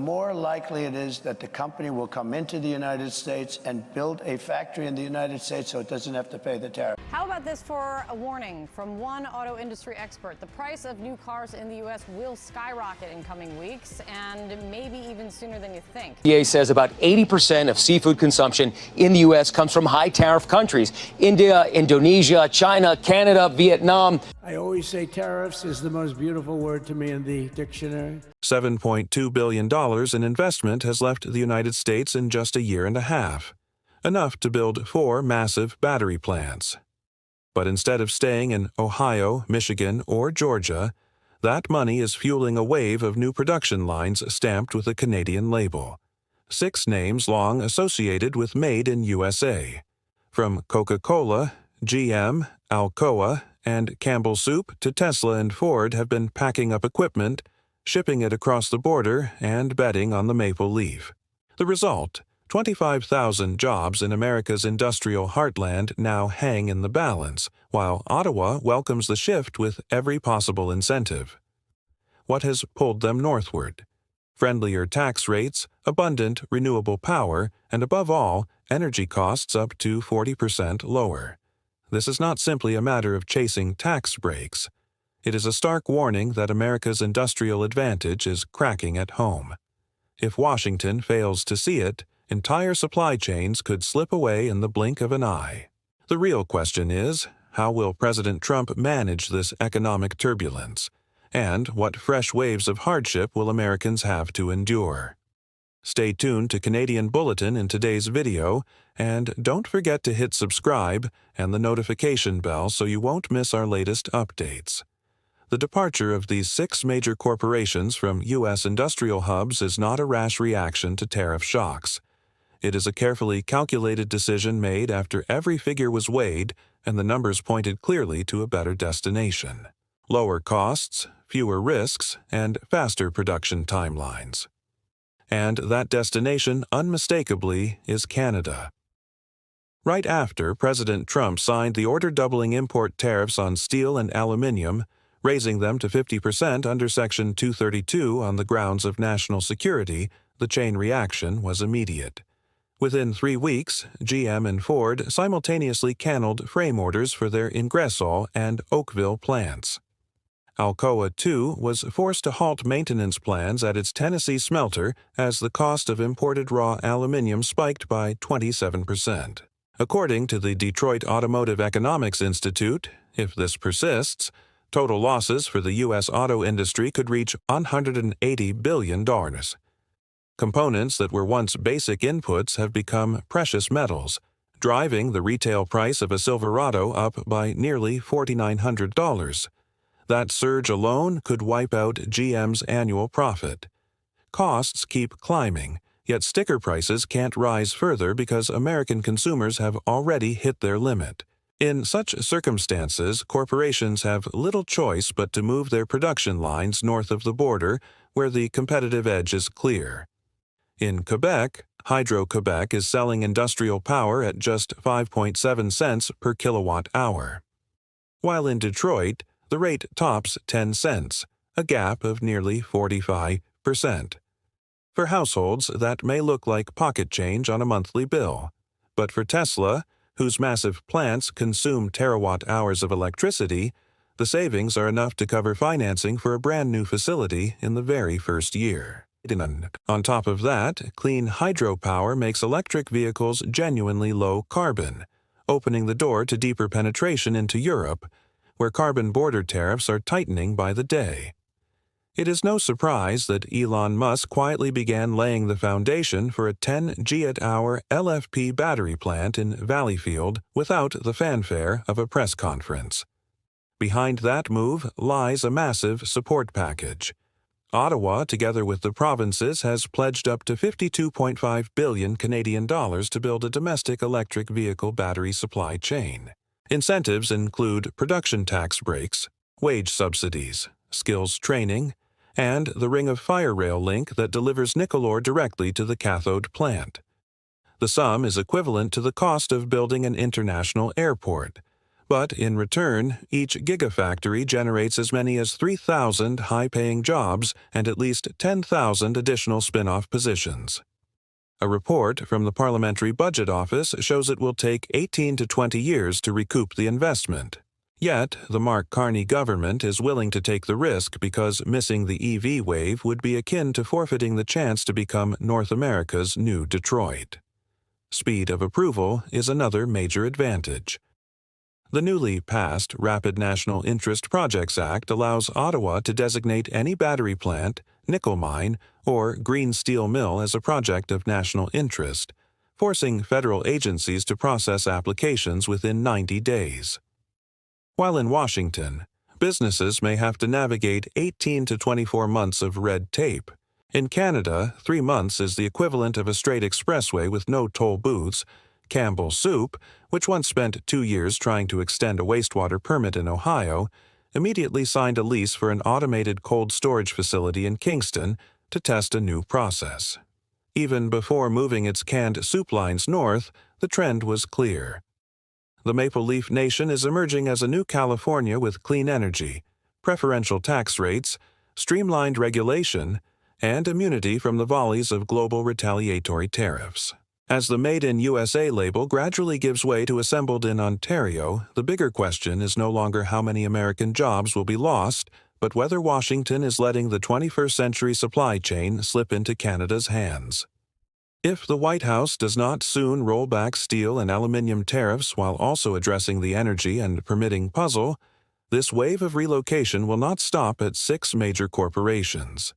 more likely it is that the company will come into the United States and build a factory in the United States so it doesn't have to pay the tariff. How about this for a warning from one auto industry expert? The price of new cars in the U.S. will skyrocket in coming weeks, and maybe even sooner than you think. USDA says about 80% of seafood consumption in the U.S. comes from high-tariff countries: India, Indonesia, China, Canada, Vietnam. I always say tariffs is the most beautiful word to me in the dictionary. $7.2 billion in investment has left the United States in just a year and a half, enough to build 4 massive battery plants. But instead of staying in Ohio, Michigan, or Georgia, that money is fueling a wave of new production lines stamped with a Canadian label. 6 names long associated with Made in USA. From Coca-Cola, GM, Alcoa, and Campbell Soup to Tesla and Ford have been packing up equipment, shipping it across the border, and betting on the maple leaf. The result: 25,000 jobs in America's industrial heartland now hang in the balance, while Ottawa welcomes the shift with every possible incentive. What has pulled them northward? Friendlier tax rates, abundant renewable power, and above all, energy costs up to 40% lower. This is not simply a matter of chasing tax breaks. It is a stark warning that America's industrial advantage is cracking at home. If Washington fails to see it, entire supply chains could slip away in the blink of an eye. The real question is, how will President Trump manage this economic turbulence? And what fresh waves of hardship will Americans have to endure? Stay tuned to Canadian Bulletin in today's video, and don't forget to hit subscribe and the notification bell so you won't miss our latest updates. The departure of these 6 major corporations from U.S. industrial hubs is not a rash reaction to tariff shocks. It is a carefully calculated decision made after every figure was weighed and the numbers pointed clearly to a better destination: lower costs, fewer risks, and faster production timelines. And that destination, unmistakably, is Canada. Right after President Trump signed the order-doubling import tariffs on steel and aluminium, raising them to 50% under Section 232 on the grounds of national security, the chain reaction was immediate. Within 3 weeks, GM and Ford simultaneously canceled frame orders for their Ingersoll and Oakville plants. Alcoa, too, was forced to halt maintenance plans at its Tennessee smelter as the cost of imported raw aluminium spiked by 27%. According to the Detroit Automotive Economics Institute, if this persists, total losses for the U.S. auto industry could reach $180 billion. Components that were once basic inputs have become precious metals, driving the retail price of a Silverado up by nearly $4,900. That surge alone could wipe out GM's annual profit. Costs keep climbing, yet sticker prices can't rise further because American consumers have already hit their limit. In such circumstances, corporations have little choice but to move their production lines north of the border, where the competitive edge is clear. In Quebec, Hydro-Quebec is selling industrial power at just 5.7 cents per kilowatt hour. While in Detroit, the rate tops 10 cents, a gap of nearly 45%. For households, that may look like pocket change on a monthly bill. But for Tesla, whose massive plants consume terawatt-hours of electricity, the savings are enough to cover financing for a brand-new facility in the very first year. On top of that, clean hydropower makes electric vehicles genuinely low carbon, opening the door to deeper penetration into Europe, where carbon border tariffs are tightening by the day. It is no surprise that Elon Musk quietly began laying the foundation for a 10 gigawatt-hour LFP battery plant in Valleyfield without the fanfare of a press conference. Behind that move lies a massive support package. Ottawa, together with the provinces, has pledged up to 52.5 billion Canadian dollars to build a domestic electric vehicle battery supply chain. Incentives include production tax breaks, wage subsidies, skills training, and the Ring of Fire rail link that delivers nickel ore directly to the cathode plant. The sum is equivalent to the cost of building an international airport, But in return, each gigafactory generates as many as 3,000 high-paying jobs and at least 10,000 additional spin-off positions. A report from the Parliamentary Budget Office shows it will take 18 to 20 years to recoup the investment. Yet, the Mark Carney government is willing to take the risk because missing the EV wave would be akin to forfeiting the chance to become North America's new Detroit. Speed of approval is another major advantage. The newly passed Rapid National Interest Projects Act allows Ottawa to designate any battery plant, nickel mine, or green steel mill as a project of national interest, forcing federal agencies to process applications within 90 days. While in Washington, businesses may have to navigate 18 to 24 months of red tape. In Canada, 3 months is the equivalent of a straight expressway with no toll booths. Campbell Soup, which once spent 2 years trying to extend a wastewater permit in Ohio, immediately signed a lease for an automated cold storage facility in Kingston to test a new process. Even before moving its canned soup lines north, the trend was clear. The Maple Leaf Nation is emerging as a new California with clean energy, preferential tax rates, streamlined regulation, and immunity from the volleys of global retaliatory tariffs. As the Made in USA label gradually gives way to assembled in Ontario, the bigger question is no longer how many American jobs will be lost, but whether Washington is letting the 21st century supply chain slip into Canada's hands. If the White House does not soon roll back steel and aluminum tariffs while also addressing the energy and permitting puzzle, this wave of relocation will not stop at 6 major corporations.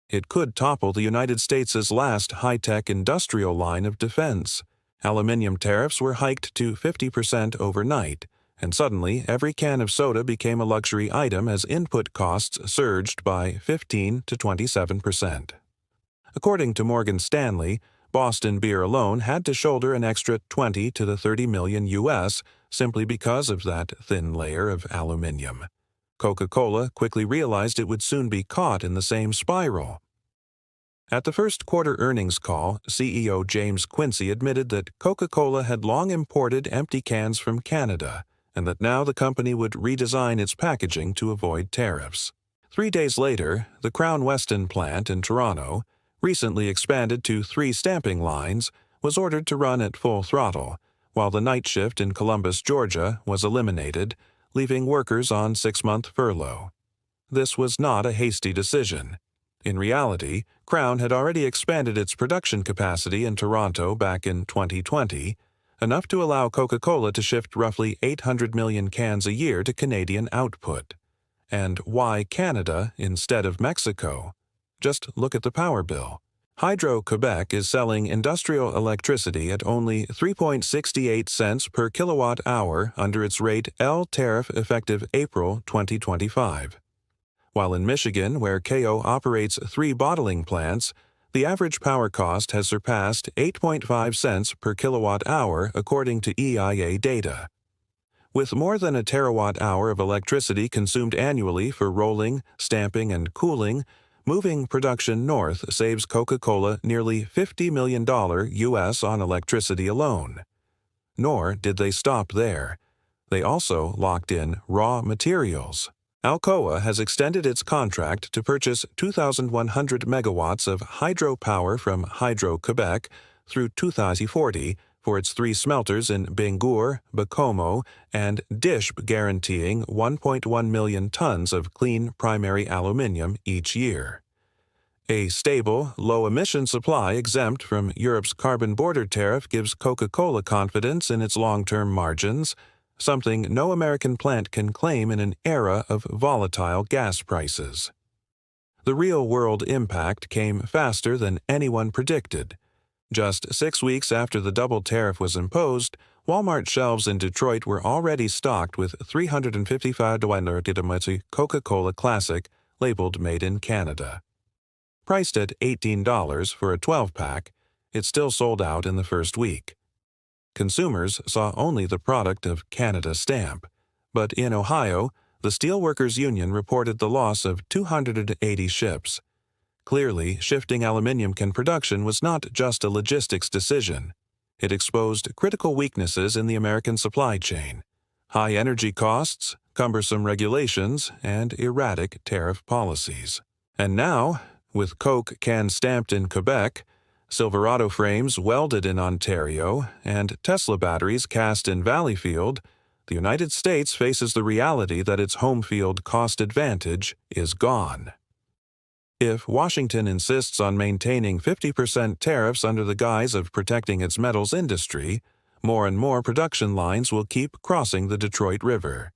It could topple the United States' last high-tech industrial line of defense. Aluminum tariffs were hiked to 50% overnight, and suddenly every can of soda became a luxury item as input costs surged by 15 to 27%. According to Morgan Stanley, Boston Beer alone had to shoulder an extra 20 to the 30 million US simply because of that thin layer of aluminum. Coca-Cola quickly realized it would soon be caught in the same spiral. At the first quarter earnings call, CEO James Quincey admitted that Coca-Cola had long imported empty cans from Canada, and that now the company would redesign its packaging to avoid tariffs. 3 days later, the Crown Weston plant in Toronto, recently expanded to 3 stamping lines, was ordered to run at full throttle, while the night shift in Columbus, Georgia, was eliminated, leaving workers on 6-month furlough. This was not a hasty decision. In reality, Crown had already expanded its production capacity in Toronto back in 2020, enough to allow Coca-Cola to shift roughly 800 million cans a year to Canadian output. And why Canada instead of Mexico? Just look at the power bill. Hydro-Quebec is selling industrial electricity at only 3.68 cents per kilowatt-hour under its rate L tariff effective April 2025. While in Michigan, where KO operates 3 bottling plants, the average power cost has surpassed 8.5 cents per kilowatt-hour according to EIA data. With more than a terawatt-hour of electricity consumed annually for rolling, stamping, and cooling, moving production north saves Coca-Cola nearly $50 million US on electricity alone. Nor did they stop there. They also locked in raw materials. Alcoa has extended its contract to purchase 2,100 megawatts of hydropower from Hydro-Quebec through 2040 for its 3 smelters in Bangor, Bacomo, and Dishb, guaranteeing 1.1 million tons of clean primary aluminum each year. A stable, low-emission supply exempt from Europe's carbon border tariff gives Coca-Cola confidence in its long-term margins, something no American plant can claim in an era of volatile gas prices. The real-world impact came faster than anyone predicted. Just 6 weeks after the double tariff was imposed, Walmart shelves in Detroit were already stocked with $355 Coca-Cola Classic labeled Made in Canada. Priced at $18 for a 12-pack, it still sold out in the first week. Consumers saw only the product of Canada stamp, but in Ohio, the Steelworkers Union reported the loss of 280 ships. Clearly, shifting aluminum can production was not just a logistics decision. It exposed critical weaknesses in the American supply chain. high energy costs, cumbersome regulations, and erratic tariff policies. And now, with Coke cans stamped in Quebec, Silverado frames welded in Ontario, and Tesla batteries cast in Valleyfield, the United States faces the reality that its home field cost advantage is gone. If Washington insists on maintaining 50% tariffs under the guise of protecting its metals industry, more and more production lines will keep crossing the Detroit River.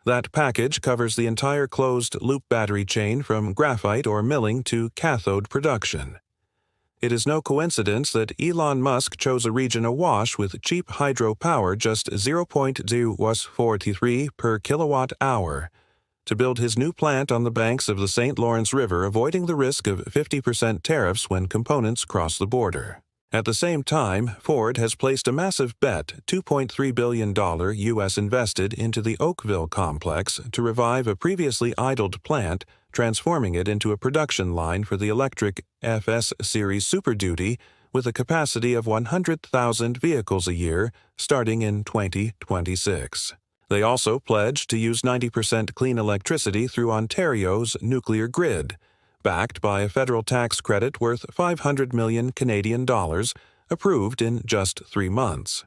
That package covers the entire closed-loop battery chain from graphite or milling to cathode production. It is no coincidence that Elon Musk chose a region awash with cheap hydropower, just 0.043 per kilowatt-hour, to build his new plant on the banks of the St. Lawrence River, avoiding the risk of 50% tariffs when components cross the border. At the same time, Ford has placed a massive bet, $2.3 billion U.S. invested into the Oakville complex to revive a previously idled plant, transforming it into a production line for the electric FS Series Super Duty with a capacity of 100,000 vehicles a year starting in 2026. They also pledged to use 90% clean electricity through Ontario's nuclear grid, backed by a federal tax credit worth 500 million Canadian dollars, approved in just 3 months.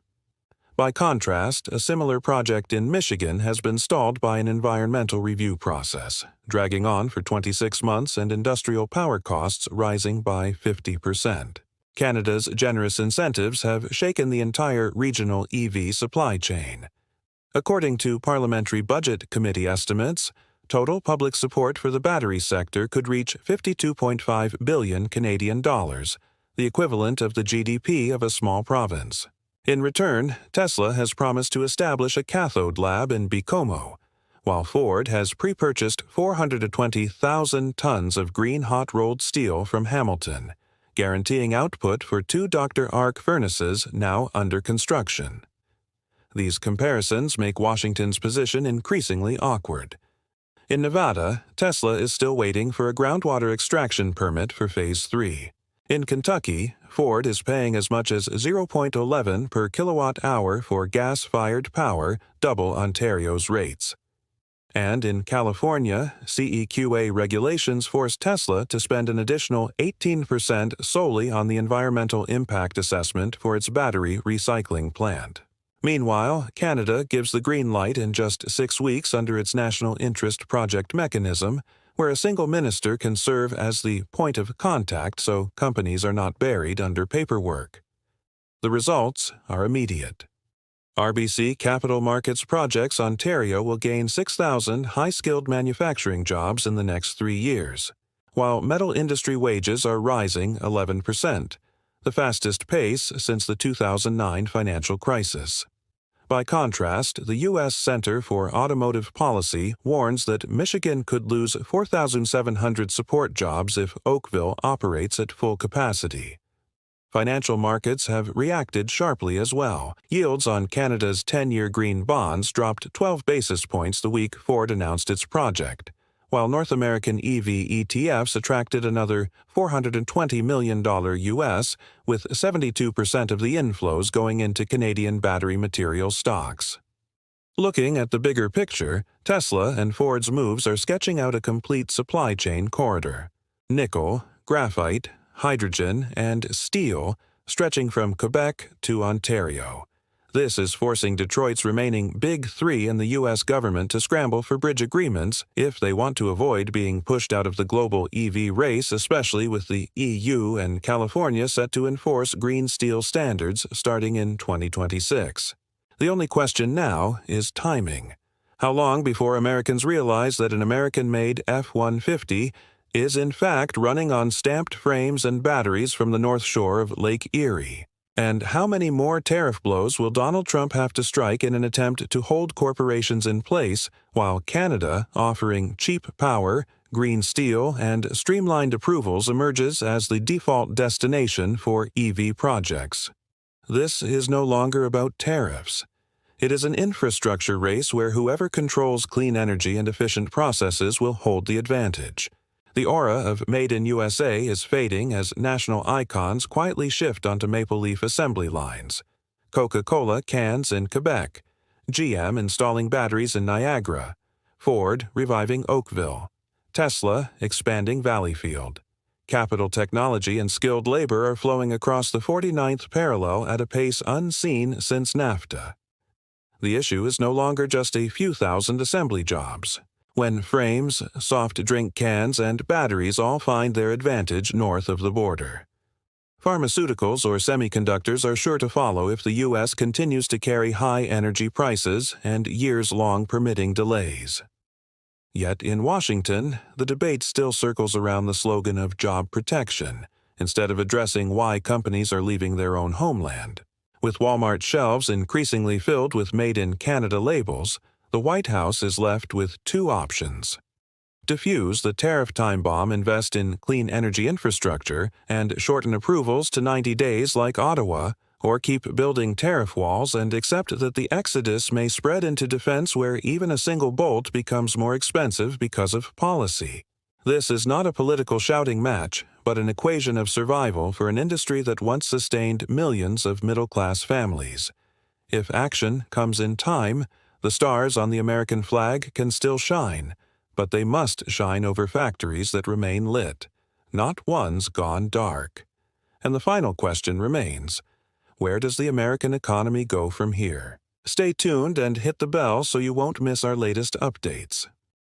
By contrast, a similar project in Michigan has been stalled by an environmental review process, dragging on for 26 months and industrial power costs rising by 50%. Canada's generous incentives have shaken the entire regional EV supply chain. According to Parliamentary Budget Committee estimates, total public support for the battery sector could reach 52.5 billion Canadian dollars, the equivalent of the GDP of a small province. In return, Tesla has promised to establish a cathode lab in Baie-Comeau, while Ford has pre-purchased 420,000 tons of green hot-rolled steel from Hamilton, guaranteeing output for 2 Dr. Arc furnaces now under construction. These comparisons make Washington's position increasingly awkward. In Nevada, Tesla is still waiting for a groundwater extraction permit for Phase 3. In Kentucky, Ford is paying as much as 0.11 per kilowatt-hour for gas-fired power, double Ontario's rates. And in California, CEQA regulations force Tesla to spend an additional 18% solely on the environmental impact assessment for its battery recycling plant. Meanwhile, Canada gives the green light in just 6 weeks under its National Interest Project mechanism, where a single minister can serve as the point of contact so companies are not buried under paperwork. The results are immediate. RBC Capital Markets Projects Ontario will gain 6,000 high-skilled manufacturing jobs in the next 3 years, while metal industry wages are rising 11%. The fastest pace since the 2009 financial crisis. By contrast, the U.S. Center for Automotive Policy warns that Michigan could lose 4,700 support jobs if Oakville operates at full capacity. Financial markets have reacted sharply as well. Yields on Canada's 10-year green bonds dropped 12 basis points the week Ford announced its project, while North American EV ETFs attracted another $420 million U.S., with 72% of the inflows going into Canadian battery material stocks. Looking at the bigger picture, Tesla and Ford's moves are sketching out a complete supply chain corridor. Nickel, graphite, hydrogen, and steel stretching from Quebec to Ontario. This is forcing Detroit's remaining Big Three in the U.S. government to scramble for bridge agreements if they want to avoid being pushed out of the global EV race, especially with the EU and California set to enforce green steel standards starting in 2026. The only question now is timing. How long before Americans realize that an American-made F-150 is in fact running on stamped frames and batteries from the North Shore of Lake Erie? And how many more tariff blows will Donald Trump have to strike in an attempt to hold corporations in place, while Canada, offering cheap power, green steel, and streamlined approvals, emerges as the default destination for EV projects? This is no longer about tariffs. It is an infrastructure race where whoever controls clean energy and efficient processes will hold the advantage. The aura of Made in USA is fading as national icons quietly shift onto maple leaf assembly lines. Coca-Cola cans in Quebec, GM installing batteries in Niagara, Ford reviving Oakville, Tesla expanding Valleyfield. Capital technology and skilled labor are flowing across the 49th parallel at a pace unseen since NAFTA. The issue is no longer just a few thousand assembly jobs. When frames, soft drink cans, and batteries all find their advantage north of the border. Pharmaceuticals or semiconductors are sure to follow if the U.S. continues to carry high energy prices and years-long permitting delays. Yet in Washington, the debate still circles around the slogan of job protection, instead of addressing why companies are leaving their own homeland. With Walmart shelves increasingly filled with Made in Canada labels, the White House is left with two options: defuse the tariff time bomb, invest in clean energy infrastructure, and shorten approvals to 90 days like Ottawa, or keep building tariff walls and accept that the exodus may spread into defense where even a single bolt becomes more expensive because of policy. This is not a political shouting match, but an equation of survival for an industry that once sustained millions of middle-class families. If action comes in time, the stars on the American flag can still shine, but they must shine over factories that remain lit, not ones gone dark. And the final question remains: where does the American economy go from here? Stay tuned and hit the bell so you won't miss our latest updates.